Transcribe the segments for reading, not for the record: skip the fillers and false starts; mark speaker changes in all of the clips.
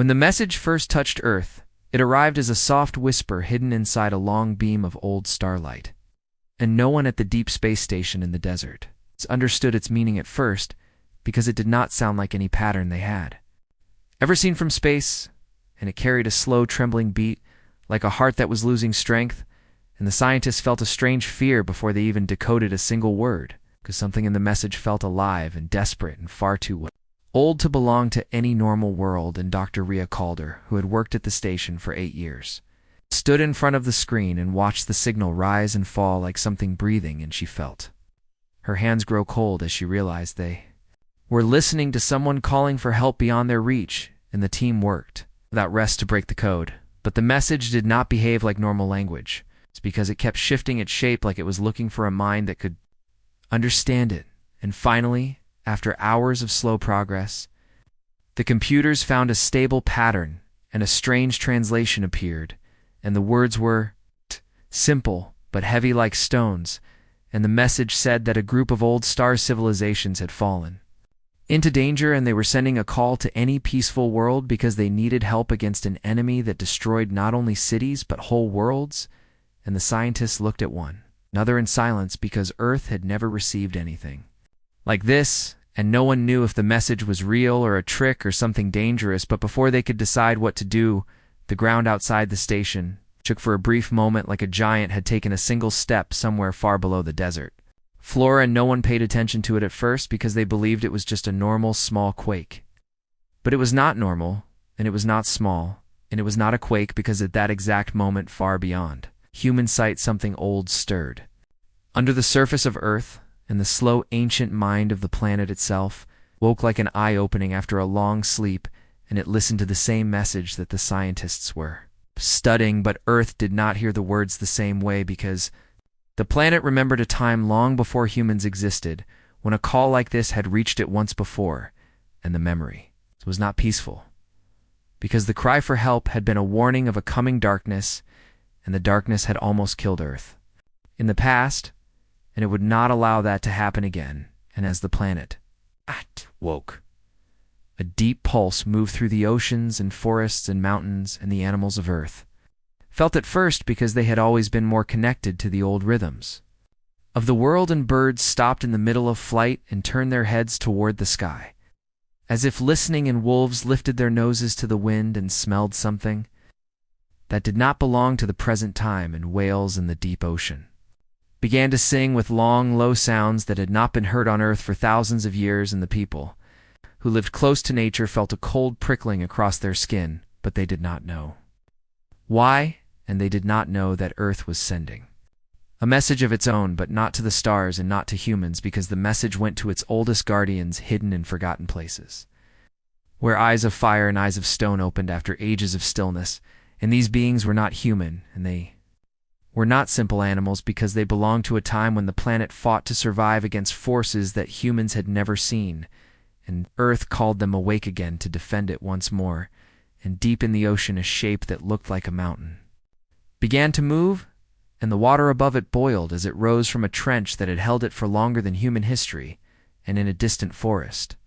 Speaker 1: When the message first touched Earth, it arrived as a soft whisper hidden inside a long beam of old starlight. And no one at the deep space station in the desert understood its meaning at first, because it did not sound like any pattern they had ever seen from space, and it carried a slow, trembling beat, like a heart that was losing strength, and the scientists felt a strange fear before they even decoded a single word, because something in the message felt alive and desperate and far too old to belong to any normal world. And Dr. Rhea Calder, who had worked at the station for 8 years, stood in front of the screen and watched the signal rise and fall like something breathing, and she felt her hands grow cold as she realized they were listening to someone calling for help beyond their reach, and the team worked without rest to break the code. But the message did not behave like normal language. It's because it kept shifting its shape, like it was looking for a mind that could understand it. And finally, after hours of slow progress, the computers found a stable pattern, and a strange translation appeared, and the words were simple but heavy like stones, and the message said that a group of old star civilizations had fallen into danger, and they were sending a call to any peaceful world because they needed help against an enemy that destroyed not only cities but whole worlds. And the scientists looked at one another in silence, because Earth had never received anything like this, and no one knew if the message was real or a trick or something dangerous. But before they could decide what to do, the ground outside the station shook for a brief moment, like a giant had taken a single step somewhere far below the desert floor, and no one paid attention to it at first because they believed it was just a normal small quake. But it was not normal, and it was not small, and it was not a quake, because at that exact moment, far beyond human sight, something old stirred under the surface of Earth, and the slow ancient mind of the planet itself woke like an eye-opening after a long sleep, and it listened to the same message that the scientists were studying. But Earth did not hear the words the same way, because the planet remembered a time long before humans existed when a call like this had reached it once before, and the memory was not peaceful, because the cry for help had been a warning of a coming darkness, and the darkness had almost killed Earth in the past, and it would not allow that to happen again. And as the planet woke, a deep pulse moved through the oceans and forests and mountains, and the animals of Earth felt at first, because they had always been more connected to the old rhythms of the world, and birds stopped in the middle of flight and turned their heads toward the sky, as if listening, and wolves lifted their noses to the wind and smelled something that did not belong to the present time, and whales in the deep ocean began to sing with long, low sounds that had not been heard on Earth for thousands of years, and the people who lived close to nature felt a cold prickling across their skin, but they did not know why, and they did not know that Earth was sending a message of its own, but not to the stars and not to humans, because the message went to its oldest guardians hidden in forgotten places, where eyes of fire and eyes of stone opened after ages of stillness. And these beings were not human, and they were not simple animals, because they belonged to a time when the planet fought to survive against forces that humans had never seen, and Earth called them awake again to defend it once more. And deep in the ocean, a shape that looked like a mountain began to move, and the water above it boiled as it rose from a trench that had held it for longer than human history, and in a distant forest,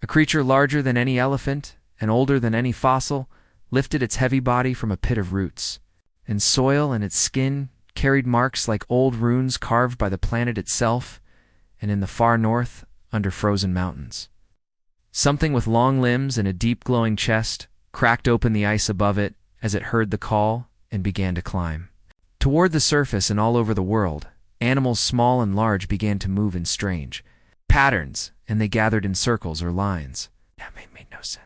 Speaker 1: a creature larger than any elephant and older than any fossil lifted its heavy body from a pit of roots and soil, and its skin carried marks like old runes carved by the planet itself. And in the far north, under frozen mountains, something with long limbs and a deep glowing chest cracked open the ice above it as it heard the call and began to climb toward the surface. And all over the world, animals small and large began to move in strange patterns, and they gathered in circles or lines. That made no sense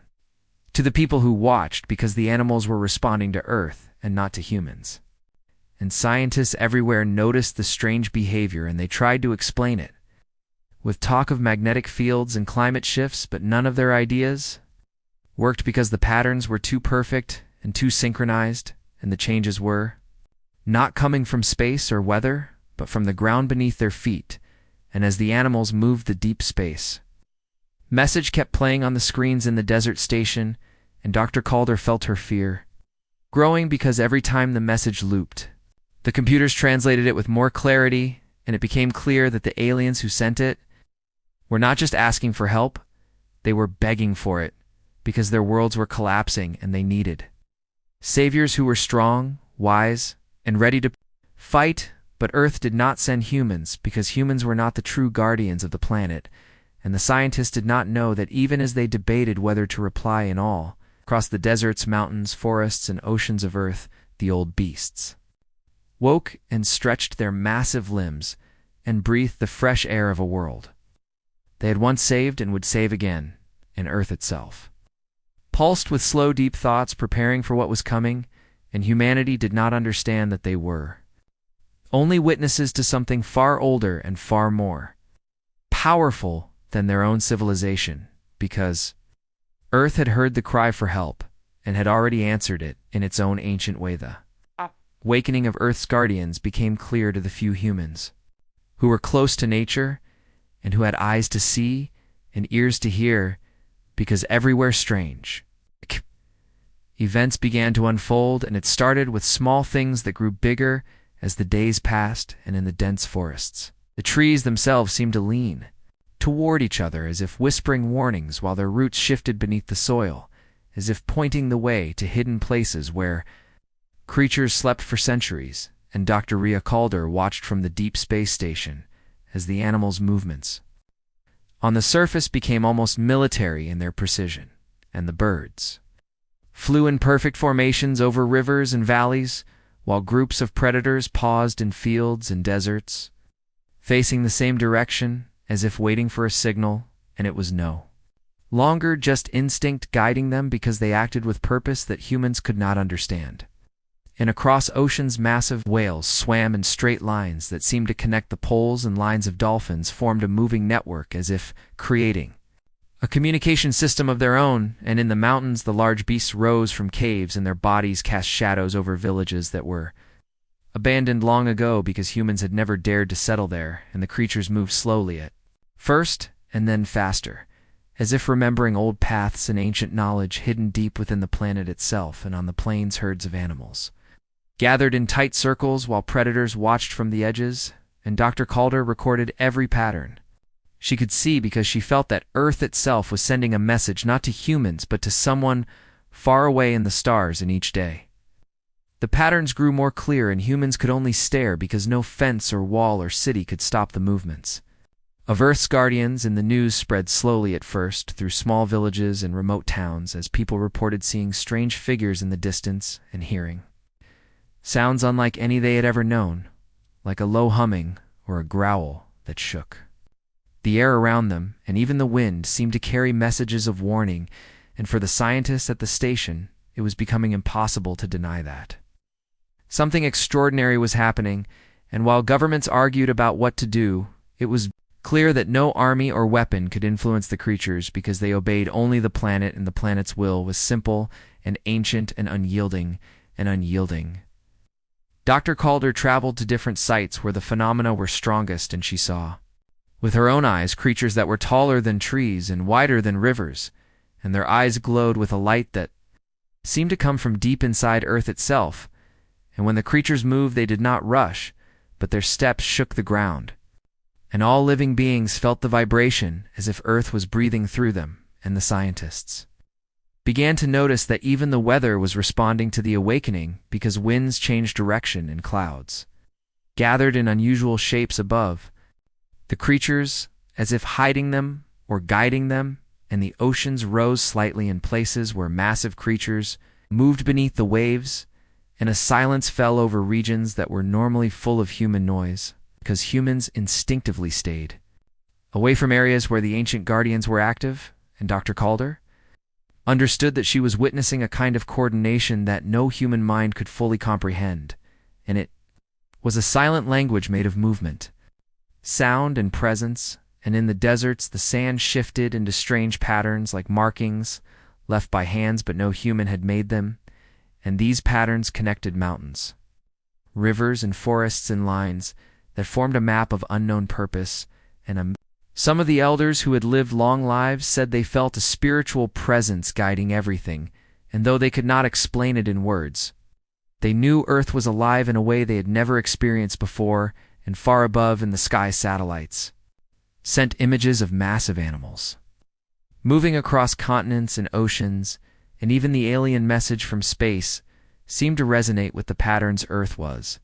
Speaker 1: to the people who watched, because the animals were responding to Earth and not to humans. And scientists everywhere noticed the strange behavior, and they tried to explain it with talk of magnetic fields and climate shifts, but none of their ideas worked, because the patterns were too perfect and too synchronized, and the changes were not coming from space or weather, but from the ground beneath their feet. And as the animals moved, the deep space message kept playing on the screens in the desert station, and Dr. Calder felt her fear growing, because every time the message looped, the computers translated it with more clarity, and it became clear that the aliens who sent it were not just asking for help, they were begging for it, because their worlds were collapsing and they needed saviors who were strong, wise, and ready to fight. But Earth did not send humans because humans were not the true guardians of the planet, and the scientists did not know that even as they debated whether to reply in all, across the deserts, mountains, forests, and oceans of Earth, the old beasts woke and stretched their massive limbs and breathed the fresh air of a world they had once saved and would save again, and Earth itself pulsed with slow, deep thoughts preparing for what was coming, and humanity did not understand that they were only witnesses to something far older and far more powerful than their own civilization, because Earth had heard the cry for help and had already answered it in its own ancient way. The awakening of Earth's guardians became clear to the few humans who were close to nature and who had eyes to see and ears to hear, because everywhere strange events began to unfold, and it started with small things that grew bigger as the days passed. And in the dense forests, the trees themselves seemed to lean toward each other as if whispering warnings, while their roots shifted beneath the soil, as if pointing the way to hidden places where creatures slept for centuries. And Dr. Rhea Calder watched from the deep space station as the animals' movements on the surface became almost military in their precision, and the birds flew in perfect formations over rivers and valleys, while groups of predators paused in fields and deserts, facing the same direction as if waiting for a signal, and it was no longer just instinct guiding them, because they acted with purpose that humans could not understand. And across oceans, massive whales swam in straight lines that seemed to connect the poles, and lines of dolphins formed a moving network as if creating a communication system of their own. And in the mountains, the large beasts rose from caves, and their bodies cast shadows over villages that were abandoned long ago because humans had never dared to settle there. And the creatures moved slowly at first, and then faster, as if remembering old paths and ancient knowledge hidden deep within the planet itself. And on the plains, herds of animals gathered in tight circles while predators watched from the edges, and Dr. Calder recorded every pattern she could see, because she felt that Earth itself was sending a message not to humans but to someone far away in the stars. And each day the patterns grew more clear, and humans could only stare, because no fence or wall or city could stop the movements of Earth's guardians. And the news spread slowly at first through small villages and remote towns, as people reported seeing strange figures in the distance and hearing sounds unlike any they had ever known, like a low humming or a growl that shook the air around them, and even the wind seemed to carry messages of warning. And for the scientists at the station, it was becoming impossible to deny that something extraordinary was happening. And while governments argued about what to do, it was clear that no army or weapon could influence the creatures, because they obeyed only the planet, and the planet's will was simple and ancient and unyielding. Dr. Calder traveled to different sites where the phenomena were strongest, and she saw with her own eyes creatures that were taller than trees and wider than rivers, and their eyes glowed with a light that seemed to come from deep inside Earth itself. And when the creatures moved, they did not rush, but their steps shook the ground, and all living beings felt the vibration as if Earth was breathing through them. And the scientists began to notice that even the weather was responding to the awakening, because winds changed direction and clouds gathered in unusual shapes above the creatures, as if hiding them or guiding them, and the oceans rose slightly in places where massive creatures moved beneath the waves, and a silence fell over regions that were normally full of human noise, because humans instinctively stayed away from areas where the ancient guardians were active. And Dr. Calder understood that she was witnessing a kind of coordination that no human mind could fully comprehend, and it was a silent language made of movement, sound, and presence. And in the deserts, the sand shifted into strange patterns like markings left by hands, but no human had made them. And these patterns connected mountains, rivers, and forests in lines that formed a map of unknown purpose. And some of the elders who had lived long lives said they felt a spiritual presence guiding everything, and though they could not explain it in words, they knew Earth was alive in a way they had never experienced before. And far above in the sky, satellites sent images of massive animals moving across continents and oceans, and even the alien message from space seemed to resonate with the patterns Earth was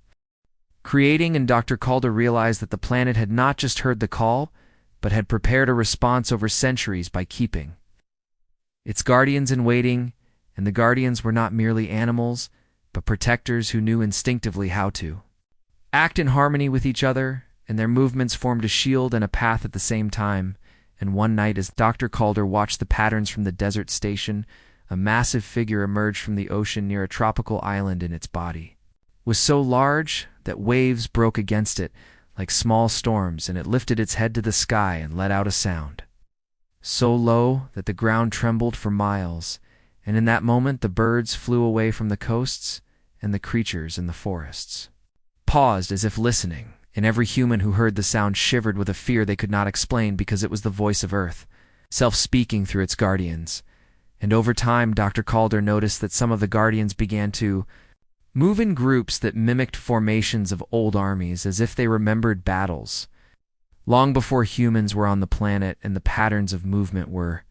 Speaker 1: creating, and Dr. Calder realized that the planet had not just heard the call, but had prepared a response over centuries by keeping its guardians in waiting, and the guardians were not merely animals, but protectors who knew instinctively how to act in harmony with each other, and their movements formed a shield and a path at the same time. And one night, as Dr. Calder watched the patterns from the desert station, a massive figure emerged from the ocean near a tropical island, and its body was so large that waves broke against it like small storms, and it lifted its head to the sky and let out a sound so low that the ground trembled for miles. And in that moment, the birds flew away from the coasts, and the creatures in the forests paused as if listening, and every human who heard the sound shivered with a fear they could not explain, because it was the voice of Earth, self-speaking through its guardians. And over time, Dr. Calder noticed that some of the guardians began to move in groups that mimicked formations of old armies, as if they remembered battles long before humans were on the planet, and the patterns of movement were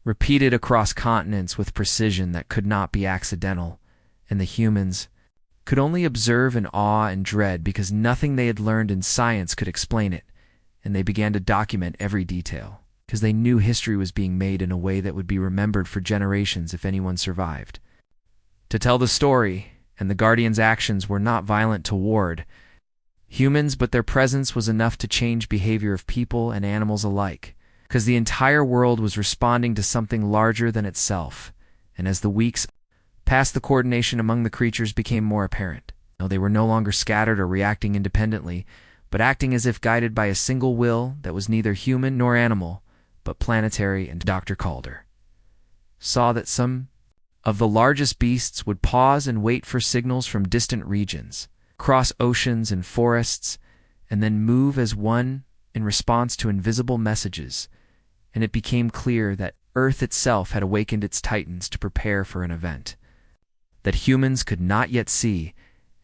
Speaker 1: repeated across continents with precision that could not be accidental, and the humans could only observe in awe and dread, because nothing they had learned in science could explain it, and they began to document every detail, because they knew history was being made in a way that would be remembered for generations if anyone survived to tell the story. And the Guardians' actions were not violent toward humans, but their presence was enough to change behavior of people and animals alike, because the entire world was responding to something larger than itself. And as the weeks passed, the coordination among the creatures became more apparent. No, they were no longer scattered or reacting independently, but acting as if guided by a single will that was neither human nor animal, but planetary. And Dr. Calder saw that some of the largest beasts would pause and wait for signals from distant regions, cross oceans and forests, and then move as one in response to invisible messages. And it became clear that Earth itself had awakened its titans to prepare for an event that humans could not yet see,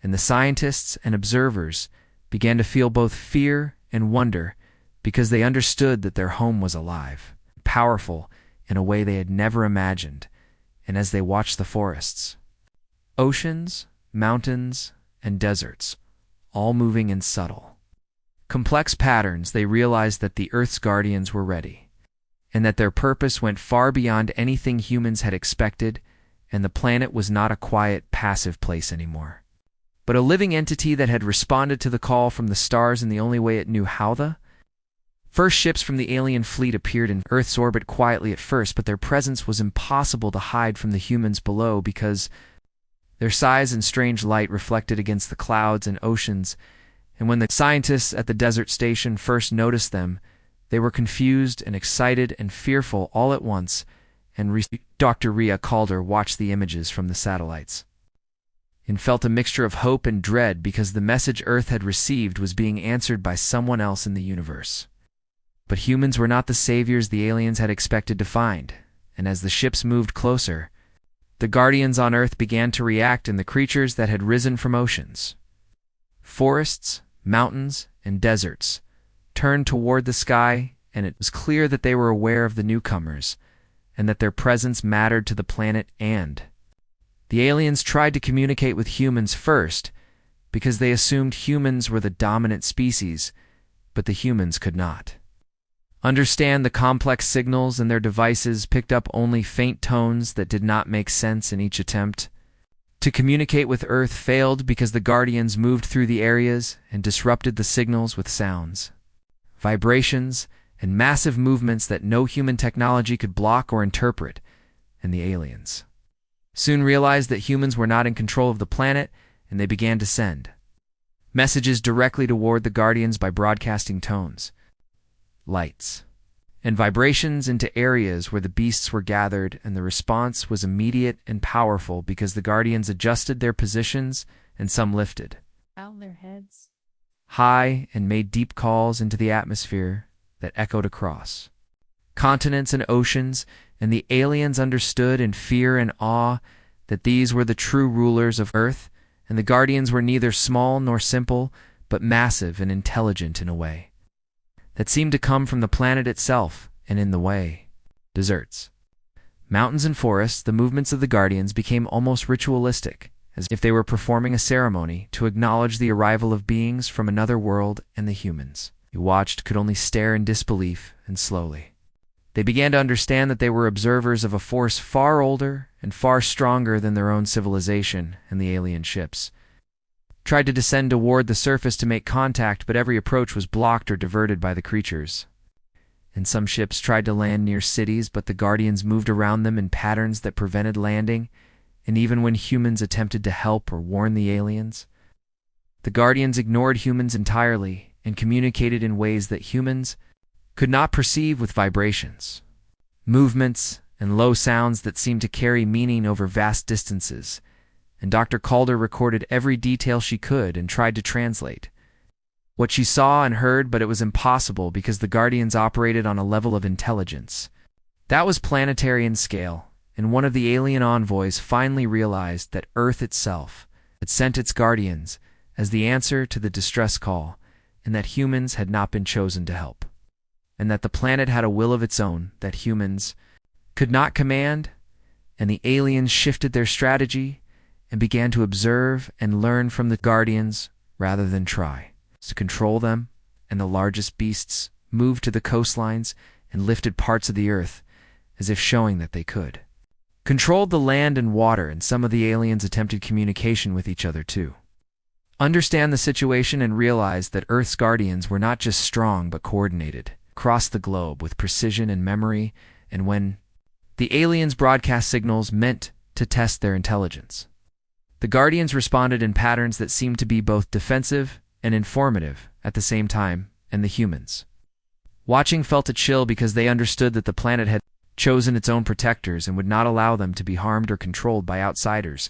Speaker 1: and the scientists and observers began to feel both fear and wonder, because they understood that their home was alive, powerful in a way they had never imagined. And as they watched the forests, oceans, mountains, and deserts, all moving in subtle, complex patterns, they realized that the Earth's guardians were ready, and that their purpose went far beyond anything humans had expected, and the planet was not a quiet, passive place anymore, but a living entity that had responded to the call from the stars in the only way it knew how. The first ships from the alien fleet appeared in Earth's orbit quietly at first, but their presence was impossible to hide from the humans below, because their size and strange light reflected against the clouds and oceans. And when the scientists at the desert station first noticed them, they were confused and excited and fearful all at once. And Dr. Rhea Calder watched the images from the satellites and felt a mixture of hope and dread, because the message Earth had received was being answered by someone else in the universe. But humans were not the saviors the aliens had expected to find, and as the ships moved closer, the guardians on Earth began to react, and the creatures that had risen from oceans, forests, mountains, and deserts turned toward the sky, and it was clear that they were aware of the newcomers, and that their presence mattered to the planet. And the aliens tried to communicate with humans first, because they assumed humans were the dominant species, but the humans could not understand the complex signals, and their devices picked up only faint tones that did not make sense. In each attempt to communicate with Earth failed, because the Guardians moved through the areas and disrupted the signals with sounds, vibrations, and massive movements that no human technology could block or interpret. And the aliens soon realized that humans were not in control of the planet, and they began to send messages directly toward the Guardians by broadcasting tones, lights, and vibrations into areas where the beasts were gathered. And the response was immediate and powerful, because the Guardians adjusted their positions, and some lifted
Speaker 2: out their heads
Speaker 1: high and made deep calls into the atmosphere that echoed across continents and oceans. And the aliens understood in fear and awe that these were the true rulers of Earth, and the Guardians were neither small nor simple, but massive and intelligent in a way that seemed to come from the planet itself. And in the way deserts, mountains, and forests, the movements of the Guardians became almost ritualistic, as if they were performing a ceremony to acknowledge the arrival of beings from another world, and the humans who watched could only stare in disbelief, and slowly they began to understand that they were observers of a force far older and far stronger than their own civilization, and the alien ships tried to descend toward the surface to make contact, but every approach was blocked or diverted by the creatures. And some ships tried to land near cities, but the Guardians moved around them in patterns that prevented landing, and even when humans attempted to help or warn the aliens, the Guardians ignored humans entirely and communicated in ways that humans could not perceive, with vibrations, movements, and low sounds that seemed to carry meaning over vast distances. And Dr. Calder recorded every detail she could and tried to translate what she saw and heard, but it was impossible because the Guardians operated on a level of intelligence that was planetary in scale, and one of the alien envoys finally realized that Earth itself had sent its Guardians as the answer to the distress call, and that humans had not been chosen to help, and that the planet had a will of its own that humans could not command, and the aliens shifted their strategy and began to observe and learn from the Guardians rather than try to control them, and the largest beasts moved to the coastlines and lifted parts of the earth as if showing that they could controlled the land and water, and some of the aliens attempted communication with each other too. Understand the situation and realize that Earth's Guardians were not just strong but coordinated across the globe with precision and memory, and when the aliens broadcast signals meant to test their intelligence, the Guardians responded in patterns that seemed to be both defensive and informative at the same time, and the humans watching felt a chill because they understood that the planet had chosen its own protectors and would not allow them to be harmed or controlled by outsiders,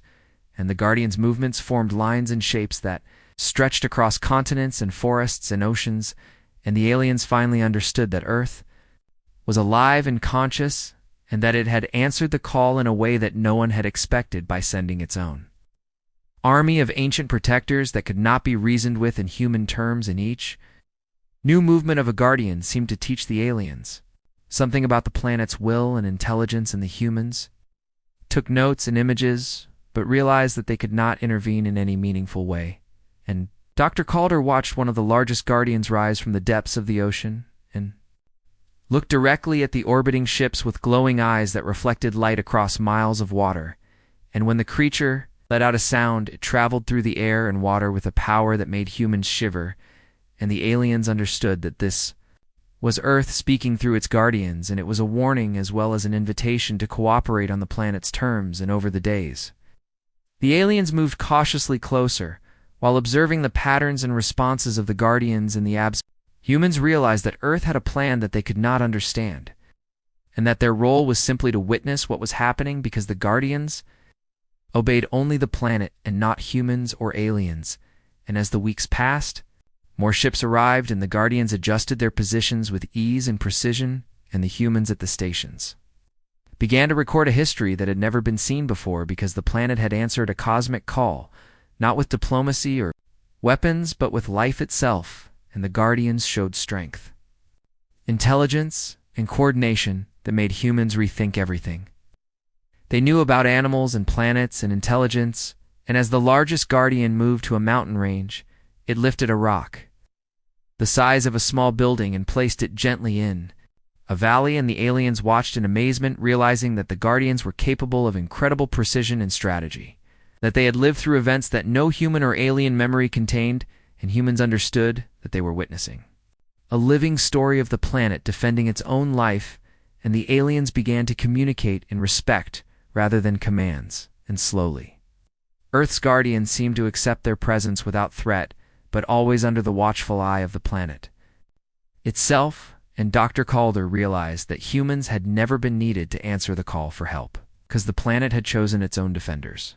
Speaker 1: and the Guardians' movements formed lines and shapes that stretched across continents and forests and oceans, and the aliens finally understood that Earth was alive and conscious, and that it had answered the call in a way that no one had expected by sending its own army of ancient protectors that could not be reasoned with in human terms, and each new movement of a Guardian seemed to teach the aliens something about the planet's will and intelligence, and the humans took notes and images, but realized that they could not intervene in any meaningful way. And Dr. Calder watched one of the largest Guardians rise from the depths of the ocean and looked directly at the orbiting ships with glowing eyes that reflected light across miles of water, and when the creature let out a sound, it traveled through the air and water with a power that made humans shiver, and the aliens understood that this was Earth speaking through its Guardians, and it was a warning as well as an invitation to cooperate on the planet's terms. And over the days, the aliens moved cautiously closer, while observing the patterns and responses of the Guardians in the absence. Humans realized that Earth had a plan that they could not understand, and that their role was simply to witness what was happening because the Guardians obeyed only the planet and not humans or aliens. And as the weeks passed, more ships arrived, and the Guardians adjusted their positions with ease and precision, and the humans at the stations began to record a history that had never been seen before because the planet had answered a cosmic call, not with diplomacy or weapons, but with life itself, and the Guardians showed strength, intelligence, and coordination that made humans rethink everything they knew about animals and planets and intelligence. And as the largest Guardian moved to a mountain range, it lifted a rock the size of a small building and placed it gently in a valley, and the aliens watched in amazement, realizing that the Guardians were capable of incredible precision and strategy, that they had lived through events that no human or alien memory contained, and humans understood that they were witnessing a living story of the planet defending its own life, and the aliens began to communicate in respect rather than commands, and slowly Earth's Guardians seemed to accept their presence without threat, but always under the watchful eye of the planet itself. And Dr. Calder realized that humans had never been needed to answer the call for help, because the planet had chosen its own defenders.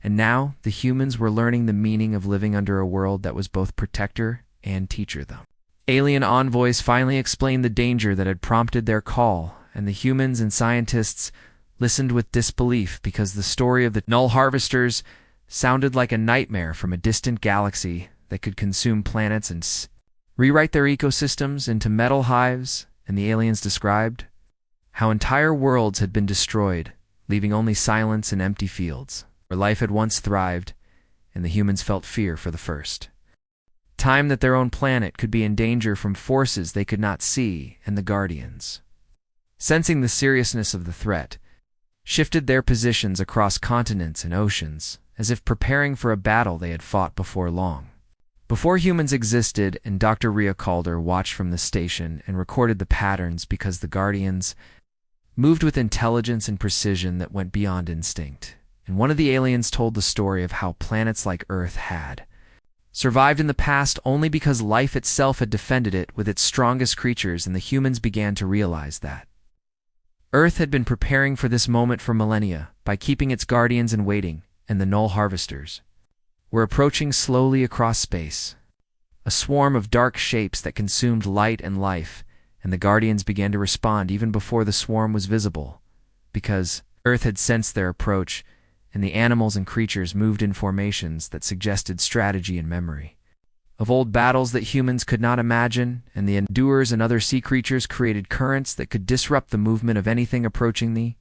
Speaker 1: And now the humans were learning the meaning of living under a world that was both protector and teacher them. Alien envoys finally explained the danger that had prompted their call, and the humans and scientists listened with disbelief because the story of the Null Harvesters sounded like a nightmare from a distant galaxy that could consume planets and rewrite their ecosystems into metal hives, and the aliens described how entire worlds had been destroyed, leaving only silence and empty fields, where life had once thrived, and the humans felt fear for the first time that their own planet could be in danger from forces they could not see, and the Guardians, sensing the seriousness of the threat, shifted their positions across continents and oceans, as if preparing for a battle they had fought before long. Before humans existed, and Dr. Rhea Calder watched from the station and recorded the patterns because the Guardians moved with intelligence and precision that went beyond instinct. And one of the aliens told the story of how planets like Earth had survived in the past only because life itself had defended it with its strongest creatures, and the humans began to realize that Earth had been preparing for this moment for millennia by keeping its guardians in waiting, and the Null Harvesters were approaching slowly across space, a swarm of dark shapes that consumed light and life, and the Guardians began to respond even before the swarm was visible, because Earth had sensed their approach, and the animals and creatures moved in formations that suggested strategy and memory of old battles that humans could not imagine, and the endurers and other sea creatures created currents that could disrupt the movement of anything approaching the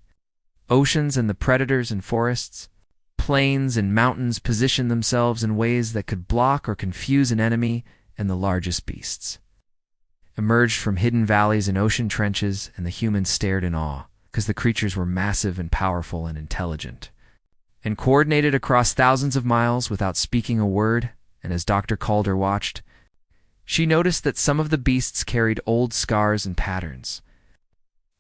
Speaker 1: oceans, and the predators and forests, plains and mountains positioned themselves in ways that could block or confuse an enemy, and the largest beasts emerged from hidden valleys and ocean trenches, and the humans stared in awe, because the creatures were massive and powerful and intelligent, and coordinated across thousands of miles without speaking a word. And as Dr. Calder watched, she noticed that some of the beasts carried old scars and patterns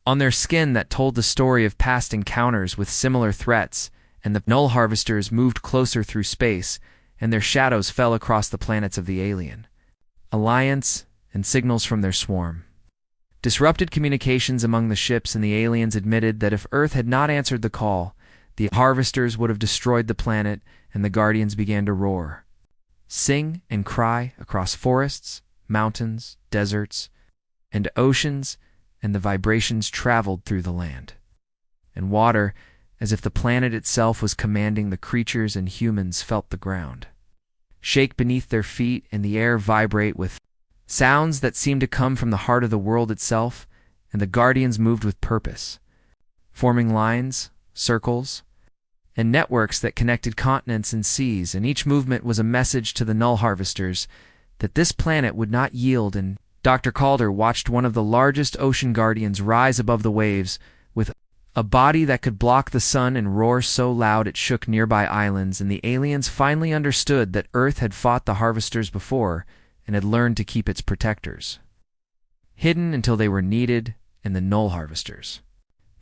Speaker 1: on their skin that told the story of past encounters with similar threats, and the Null Harvesters moved closer through space, and their shadows fell across the planets of the alien alliance, and signals from their swarm disrupted communications among the ships, and the aliens admitted that if Earth had not answered the call, the Harvesters would have destroyed the planet, and the Guardians began to roar, sing, and cry across forests, mountains, deserts, and oceans, and the vibrations traveled through the land and water, as if the planet itself was commanding. The creatures and humans felt the ground shake beneath their feet, and the air vibrate with sounds that seemed to come from the heart of the world itself, and the Guardians moved with purpose, forming lines, circles, and networks that connected continents and seas, and each movement was a message to the Null Harvesters that this planet would not yield. And Dr. Calder watched one of the largest ocean guardians rise above the waves with a body that could block the sun and roar so loud it shook nearby islands, and the aliens finally understood that Earth had fought the Harvesters before and had learned to keep its protectors hidden until they were needed, and the Null Harvesters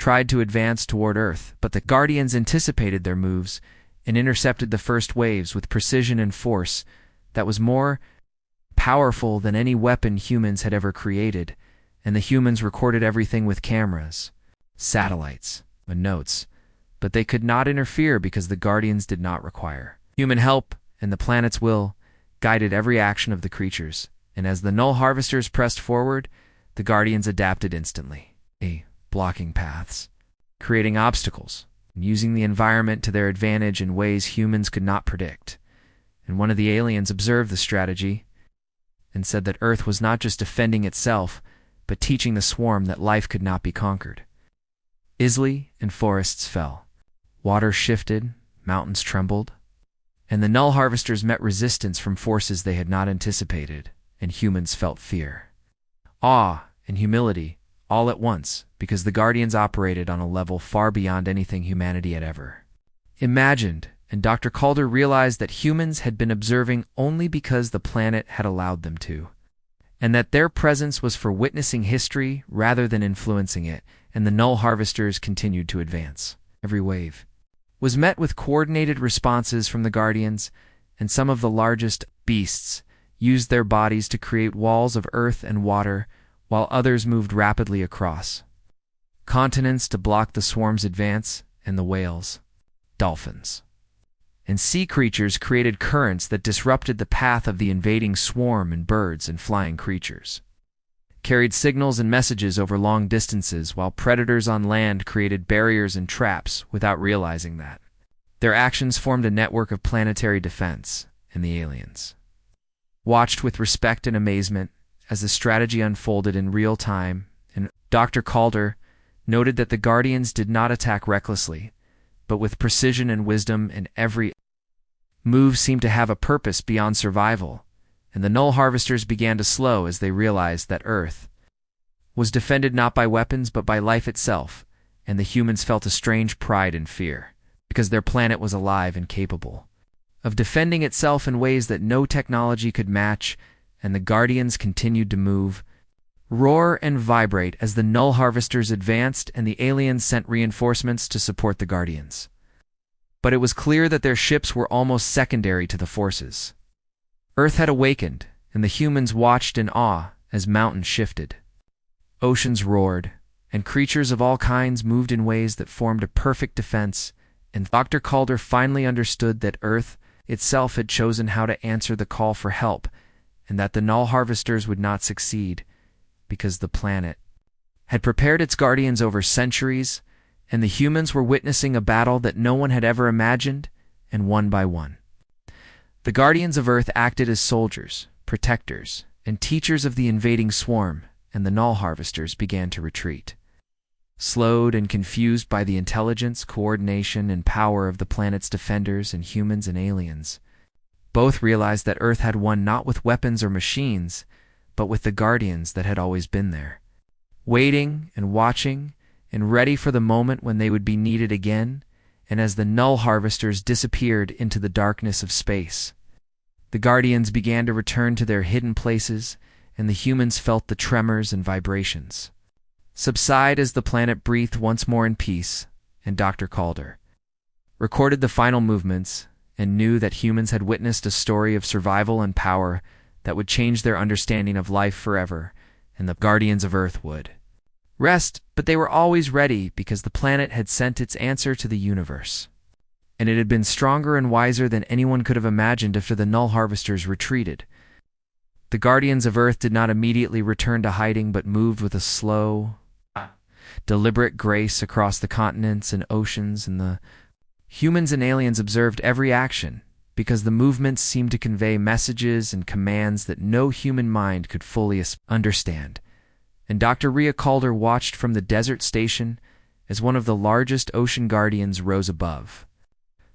Speaker 1: tried to advance toward Earth, but the Guardians anticipated their moves and intercepted the first waves with precision and force that was more powerful than any weapon humans had ever created, and the humans recorded everything with cameras, satellites, and notes, but they could not interfere because the Guardians did not require human help, and the planet's will guided every action of the creatures, and as the Null Harvesters pressed forward, the Guardians adapted instantly, blocking paths, creating obstacles, and using the environment to their advantage in ways humans could not predict. And one of the aliens observed the strategy and said that Earth was not just defending itself, but teaching the swarm that life could not be conquered. Isley and forests fell, water shifted, mountains trembled, and the Null Harvesters met resistance from forces they had not anticipated, and humans felt fear, awe, and humility all at once, because the Guardians operated on a level far beyond anything humanity had ever imagined, and Dr. Calder realized that humans had been observing only because the planet had allowed them to, and that their presence was for witnessing history rather than influencing it, and the Null Harvesters continued to advance. Every wave was met with coordinated responses from the Guardians, and some of the largest beasts used their bodies to create walls of earth and water, while others moved rapidly across continents to block the swarm's advance, and the whales, dolphins, and sea creatures created currents that disrupted the path of the invading swarm, and birds and flying creatures carried signals and messages over long distances, while predators on land created barriers and traps without realizing that. Their actions formed a network of planetary defense, and the aliens watched with respect and amazement as the strategy unfolded in real time, and Dr. Calder noted that the Guardians did not attack recklessly, but with precision and wisdom, and every move seemed to have a purpose beyond survival, and the Null Harvesters began to slow as they realized that Earth was defended not by weapons but by life itself, and the humans felt a strange pride and fear, because their planet was alive and capable of defending itself in ways that no technology could match, and the Guardians continued to move, roar, and vibrate as the Null Harvesters advanced and the aliens sent reinforcements to support the Guardians. But it was clear that their ships were almost secondary to the forces. Earth had awakened, and the humans watched in awe as mountains shifted, oceans roared, and creatures of all kinds moved in ways that formed a perfect defense, and Dr. Calder finally understood that Earth itself had chosen how to answer the call for help, and that the Null Harvesters would not succeed, because the planet had prepared its guardians over centuries, and the humans were witnessing a battle that no one had ever imagined, and one by one, the Guardians of Earth acted as soldiers, protectors, and teachers of the invading swarm, and the Null Harvesters began to retreat. Slowed and confused by the intelligence, coordination, and power of the planet's defenders and humans and aliens, both realized that Earth had won not with weapons or machines, but with the Guardians that had always been there, waiting and watching and ready for the moment when they would be needed again. And as the Null Harvesters disappeared into the darkness of space, the Guardians began to return to their hidden places, and the humans felt the tremors and vibrations subside as the planet breathed once more in peace, and Dr. Calder recorded the final movements and knew that humans had witnessed a story of survival and power that would change their understanding of life forever, and the Guardians of Earth would rest, but they were always ready because the planet had sent its answer to the universe, and it had been stronger and wiser than anyone could have imagined after the Null Harvesters retreated. The Guardians of Earth did not immediately return to hiding but moved with a slow, deliberate grace across the continents and oceans, and the humans and aliens observed every action because the movements seemed to convey messages and commands that no human mind could fully understand. And Dr. Rhea Calder watched from the desert station as one of the largest ocean guardians rose above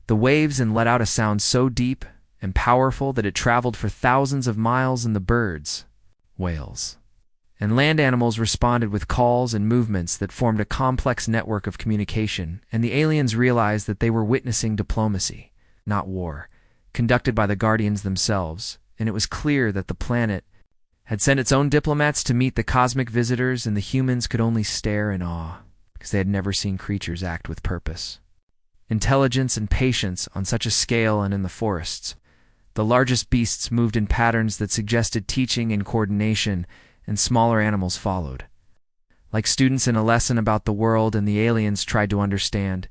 Speaker 1: the waves and let out a sound so deep and powerful that it traveled for thousands of miles, and the birds, whales, and land animals responded with calls and movements that formed a complex network of communication, and the aliens realized that they were witnessing diplomacy, not war, conducted by the Guardians themselves, and it was clear that the planet had sent its own diplomats to meet the cosmic visitors, and the humans could only stare in awe, because they had never seen creatures act with purpose, intelligence, and patience on such a scale. And in the forests, the largest beasts moved in patterns that suggested teaching and coordination, and smaller animals followed, like students in a lesson about the world, and the aliens tried to understand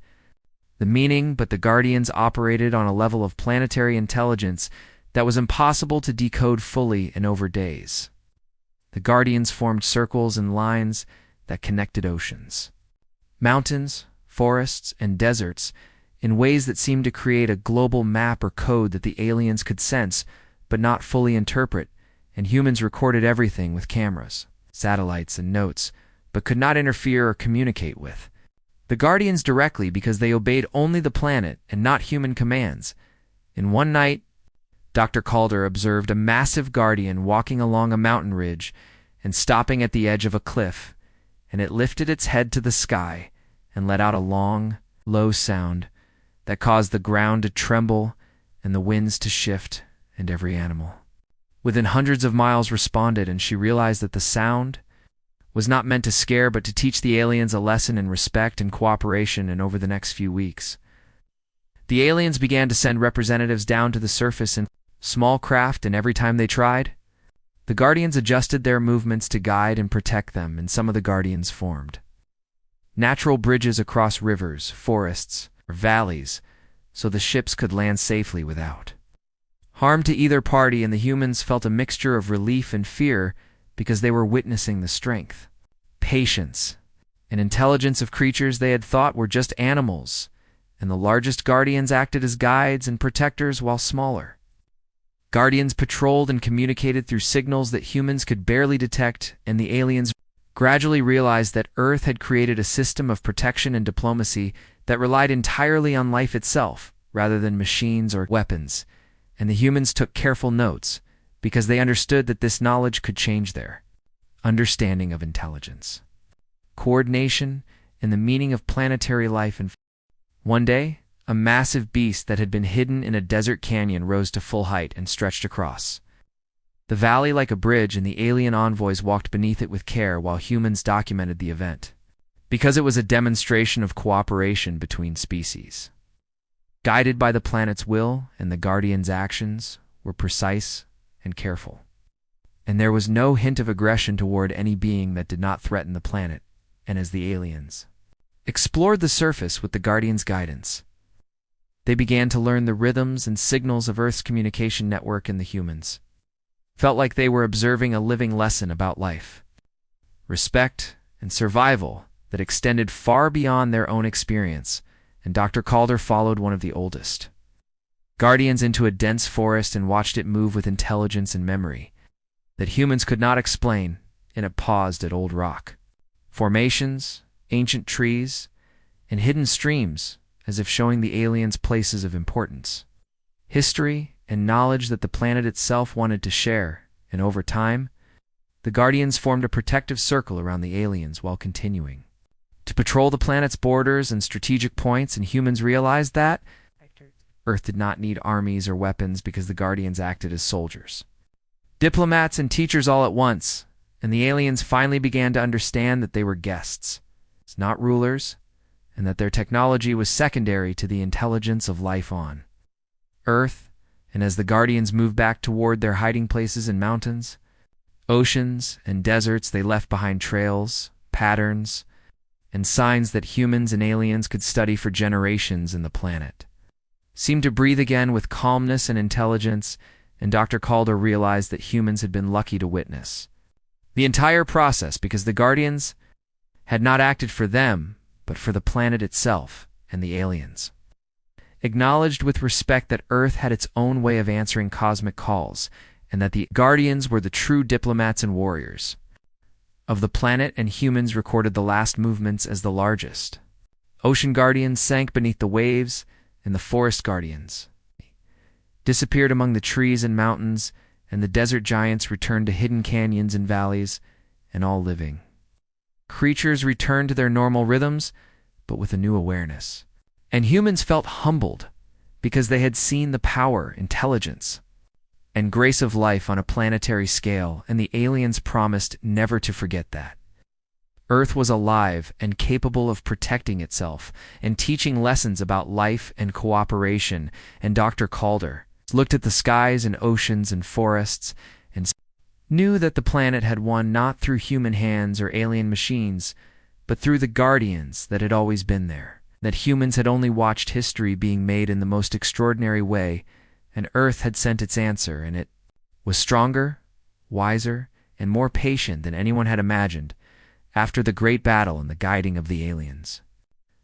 Speaker 1: the meaning, but the Guardians operated on a level of planetary intelligence that was impossible to decode fully and over days. The Guardians formed circles and lines that connected oceans, mountains, forests, and deserts in ways that seemed to create a global map or code that the aliens could sense but not fully interpret, and humans recorded everything with cameras, satellites, and notes, but could not interfere or communicate with the Guardians directly because they obeyed only the planet and not human commands. In one night, Dr. Calder observed a massive Guardian walking along a mountain ridge and stopping at the edge of a cliff, and it lifted its head to the sky and let out a long, low sound that caused the ground to tremble and the winds to shift, and every animal within hundreds of miles responded, and she realized that the sound was not meant to scare but to teach the aliens a lesson in respect and cooperation. And over the next few weeks, the aliens began to send representatives down to the surface in small craft, and every time they tried, the Guardians adjusted their movements to guide and protect them, and some of the Guardians formed natural bridges across rivers, forests, or valleys so the ships could land safely without harm to either party, and the humans felt a mixture of relief and fear because they were witnessing the strength, patience, and intelligence of creatures they had thought were just animals, and the largest Guardians acted as guides and protectors while smaller Guardians patrolled and communicated through signals that humans could barely detect, and the aliens gradually realized that Earth had created a system of protection and diplomacy that relied entirely on life itself, rather than machines or weapons, and the humans took careful notes, because they understood that this knowledge could change their understanding of intelligence, coordination, and the meaning of planetary life. And one day, a massive beast that had been hidden in a desert canyon rose to full height and stretched across the valley like a bridge, and the alien envoys walked beneath it with care while humans documented the event, because it was a demonstration of cooperation between species. Guided by the planet's will, and the Guardians' actions were precise and careful. And there was no hint of aggression toward any being that did not threaten the planet, and as the aliens explored the surface with the Guardians' guidance, they began to learn the rhythms and signals of Earth's communication network, and the humans felt like they were observing a living lesson about life, respect, and survival that extended far beyond their own experience. And Dr. Calder followed one of the oldest Guardians into a dense forest and watched it move with intelligence and memory that humans could not explain, and it paused at old rock formations, ancient trees, and hidden streams, as if showing the aliens places of importance, history, and knowledge that the planet itself wanted to share. And over time, the Guardians formed a protective circle around the aliens while continuing to patrol the planet's borders and strategic points, and humans realized that Earth did not need armies or weapons because the Guardians acted as soldiers, diplomats, and teachers all at once, and the aliens finally began to understand that they were guests, not rulers, and that their technology was secondary to the intelligence of life on Earth. And as the Guardians moved back toward their hiding places in mountains, oceans, and deserts, they left behind trails, patterns, and signs that humans and aliens could study for generations. And the planet seemed to breathe again with calmness and intelligence, and Dr. Calder realized that humans had been lucky to witness the entire process, because the Guardians had not acted for them, but for the planet itself. And the aliens acknowledged with respect that Earth had its own way of answering cosmic calls, and that the Guardians were the true diplomats and warriors of the planet. And humans recorded the last movements as the largest ocean Guardians sank beneath the waves, and the forest Guardians disappeared among the trees and mountains, and the desert giants returned to hidden canyons and valleys, and all living creatures returned to their normal rhythms, but with a new awareness. And humans felt humbled because they had seen the power, intelligence, and grace of life on a planetary scale, and the aliens promised never to forget that Earth was alive and capable of protecting itself and teaching lessons about life and cooperation. And Dr. Calder looked at the skies and oceans and forests and knew that the planet had won not through human hands or alien machines, but through the Guardians that had always been there. That humans had only watched history being made in the most extraordinary way, and Earth had sent its answer, and it was stronger, wiser, and more patient than anyone had imagined. After the great battle and the guiding of the aliens,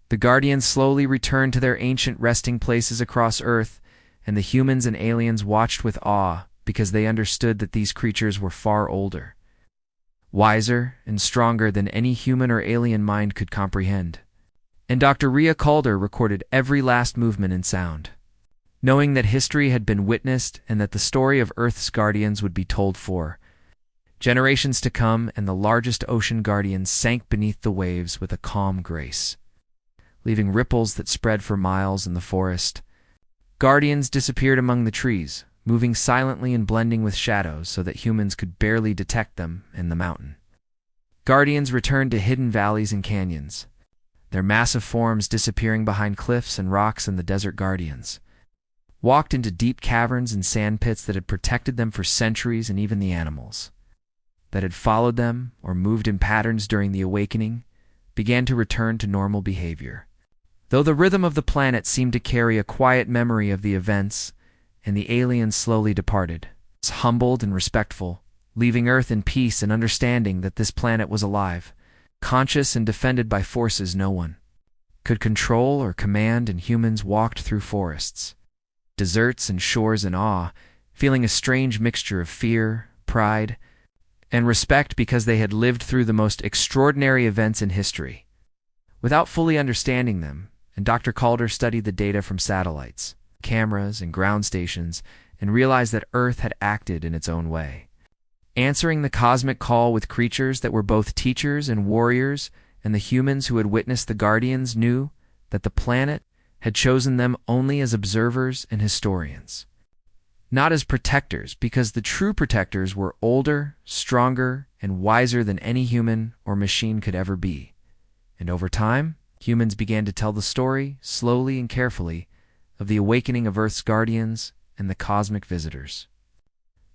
Speaker 1: the Guardians slowly returned to their ancient resting places across Earth, and the humans and aliens watched with awe because they understood that these creatures were far older, wiser, and stronger than any human or alien mind could comprehend. And Dr. Rhea Calder recorded every last movement and sound, knowing that history had been witnessed and that the story of Earth's Guardians would be told for generations to come. And the largest ocean Guardians sank beneath the waves with a calm grace, leaving ripples that spread for miles in the forest. Guardians disappeared among the trees, moving silently and blending with shadows so that humans could barely detect them in the mountain. Guardians returned to hidden valleys and canyons, their massive forms disappearing behind cliffs and rocks. And the desert Guardians walked into deep caverns and sand pits that had protected them for centuries. And even the animals that had followed them or moved in patterns during the awakening began to return to normal behavior, though the rhythm of the planet seemed to carry a quiet memory of the events. And the aliens slowly departed, humbled and respectful, leaving Earth in peace and understanding that this planet was alive, conscious, and defended by forces no one could control or command. And humans walked through forests, deserts, and shores in awe, feeling a strange mixture of fear, pride, and respect because they had lived through the most extraordinary events in history. Without fully understanding them, and Dr. Calder studied the data from satellites, cameras, and ground stations, and realized that Earth had acted in its own way, answering the cosmic call with creatures that were both teachers and warriors, and the humans who had witnessed the Guardians knew that the planet had chosen them only as observers and historians, not as protectors, because the true protectors were older, stronger, and wiser than any human or machine could ever be. And over time, humans began to tell the story, slowly and carefully, of the awakening of Earth's guardians and the cosmic visitors,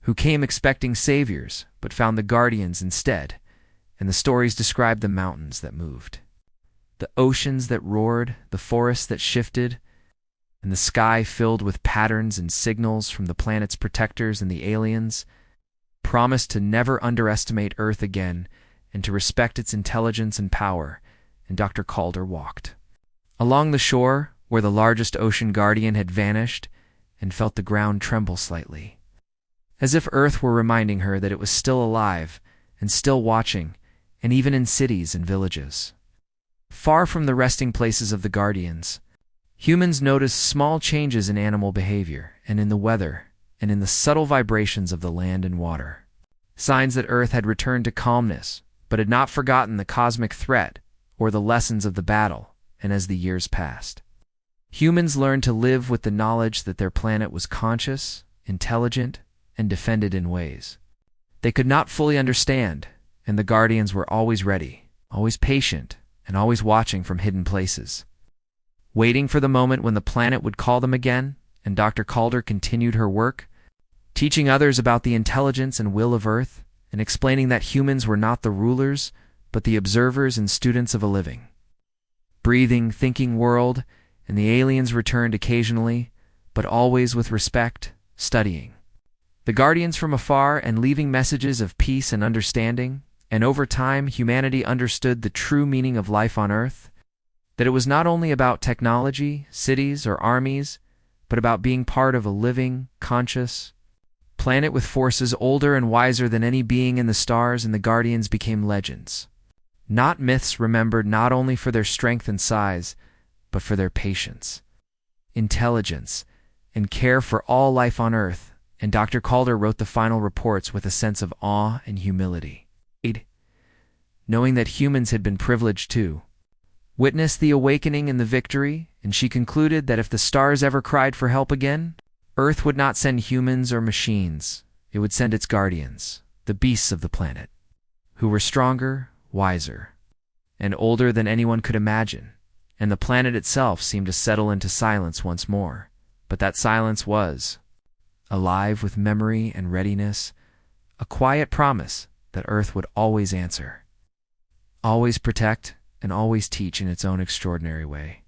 Speaker 1: who came expecting saviors, but found the guardians instead, and the stories described the mountains that moved, the oceans that roared, the forests that shifted, and the sky filled with patterns and signals from the planet's protectors and the aliens, promised to never underestimate Earth again and to respect its intelligence and power, and Dr. Calder walked along the shore where the largest ocean guardian had vanished and felt the ground tremble slightly, as if Earth were reminding her that it was still alive and still watching, and even in cities and villages. Far from the resting places of the guardians, humans noticed small changes in animal behavior and in the weather and in the subtle vibrations of the land and water, signs that Earth had returned to calmness, but had not forgotten the cosmic threat or the lessons of the battle. And as the years passed, humans learned to live with the knowledge that their planet was conscious, intelligent, and defended in ways they could not fully understand, and the Guardians were always ready, always patient, and always watching from hidden places, waiting for the moment when the planet would call them again. And Dr. Calder continued her work, teaching others about the intelligence and will of Earth, and explaining that humans were not the rulers, but the observers and students of a living, breathing, thinking world, and the aliens returned occasionally, but always with respect, studying the Guardians from afar and leaving messages of peace and understanding. And over time, humanity understood the true meaning of life on Earth, that it was not only about technology, cities, or armies, but about being part of a living, conscious planet with forces older and wiser than any being in the stars. And the Guardians became legends, not myths, remembered not only for their strength and size, but for their patience, intelligence, and care for all life on Earth. And Dr. Calder wrote the final reports with a sense of awe and humility, knowing that humans had been privileged to witness the awakening and the victory. And she concluded that if the stars ever cried for help again, Earth would not send humans or machines. It would send its guardians, the beasts of the planet, who were stronger, wiser, and older than anyone could imagine. And the planet itself seemed to settle into silence once more. But that silence was alive with memory and readiness, a quiet promise that Earth would always answer, always protect, and always teach in its own extraordinary way.